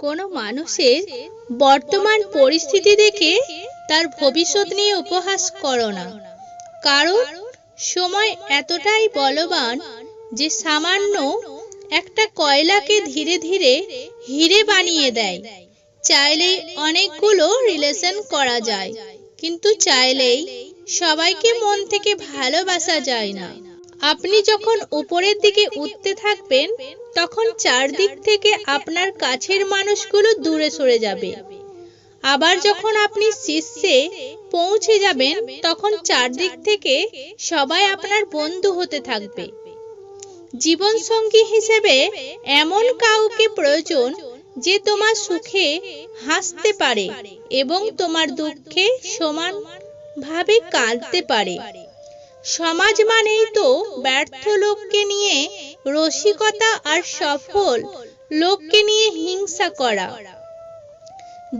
কোনো মানুষের বর্তমান পরিস্থিতি দেখে তার ভবিষ্যৎ নিয়ে উপহাস করো না, কারণ সময় এতটাই বলবান যে সামান্য একটা কয়লাকে ধীরে ধীরে হিরে বানিয়ে দেয়। চাইলেই অনেকগুলো রিলেশন করা যায়, কিন্তু চাইলেই সবাইকে মন থেকে ভালোবাসা যায় না। আপনি যখন উপরের দিকে উঠতে থাকবেন, তখন চারদিক থেকে আপনার কাছের মানুষগুলো দূরে সরে যাবে। আবার যখন আপনি শীর্ষে পৌঁছে যাবেন, তখন চারদিক থেকে সবাই আপনার বন্ধু হতে থাকবে। জীবন সঙ্গী হিসেবে এমন কাউকে প্রয়োজন যে তোমার সুখে হাসতে পারে এবং তোমার দুঃখে সমানভাবে কাঁদতে পারে। সমাজ মানেই তো ব্যর্থ লোককে নিয়ে রসিকতা আর সফল লোককে নিয়ে হিংসা করা।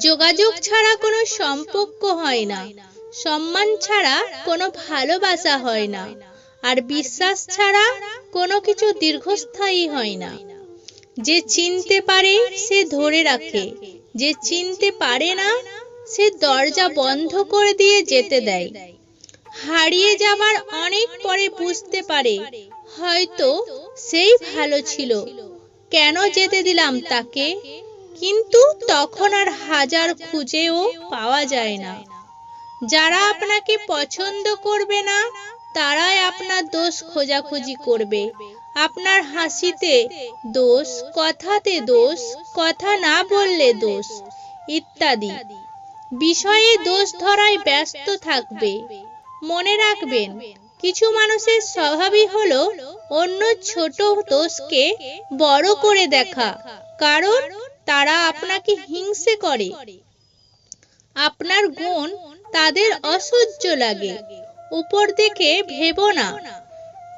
যোগাযোগ ছাড়া কোনো সম্পর্ক হয় না, সম্মান ছাড়া কোনো ভালোবাসা হয় না, আর বিশ্বাস ছাড়া কোনো কিছু দীর্ঘস্থায়ী হয় না। যে চিনতে পারে সে ধরে রাখে, যে চিনতে পারে না সে দরজা বন্ধ করে দিয়ে যেতে দেয়। হারিয়ে যাবার অনেক পরে বুঝতে পারে হয়তো সেই ভালো ছিল, কেন যেতে দিলাম তাকে, কিন্তু তখন আর হাজার খুঁজেও পাওয়া যায় না। যারা আপনাকে পছন্দ করবে না তারাই আপনার দোষ খোঁজাখুঁজি করবে। আপনার হাসিতে দোষ, কথাতে দোষ, কথা না বললে দোষ ইত্যাদি বিষয়ে দোষ ধরায় ব্যস্ত থাকবে। মনে রাখবেন, কিছু মানুষের স্বভাবই হলো অন্য ছোট দোষকে বড় করে দেখা, কারণ তারা আপনাকে হিংসে করে। আপনার গুণ তাদের অসহ্য লাগে। উপর দেখে ভেবো না,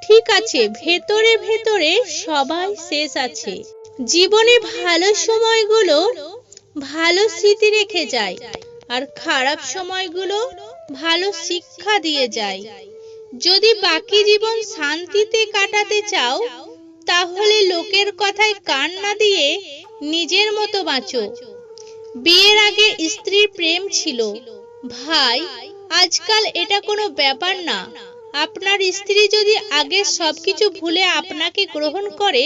ঠিক আছে, ভেতরে ভেতরে সবাই শেষ আছে। জীবনে ভালো সময়গুলো ভালো স্মৃতি রেখে যায়, আর খারাপ সময়গুলো ভালো শিক্ষা দিয়ে যায়। যদি বাকি জীবন শান্তিতে কাটাতে চাও, তাহলে লোকের কথায় কান না দিয়ে নিজের মতো বাঁচো। বিয়ের আগে স্ত্রীর প্রেম ছিল, ভাই আজকাল এটা কোনো ব্যাপার না। আপনার স্ত্রী যদি আগে সবকিছু ভুলে আপনাকে গ্রহণ করে,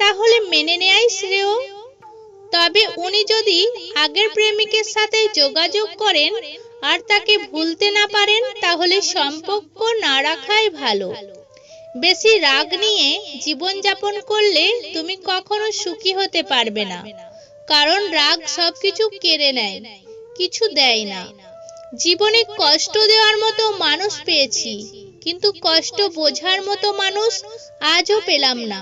তাহলে মেনে নেয়াই শ্রেয়। তবে উনি যদি আগের প্রেমিকের সাথে যোগাযোগ করেন আর তাকে ভুলতে না পারেন, তাহলে সম্পর্ক না রাখাই ভালো। বেশি রাগ নিয়ে জীবনযাপন করলে তুমি কখনো সুখী হতে পারবে না, কারণ রাগ সবকিছু কেড়ে নেয়, কিছু দেয় না। জীবনে কষ্ট দেওয়ার মতো মানুষ পেয়েছি, কিন্তু কষ্ট বোঝার মতো মানুষ আজও পেলাম না।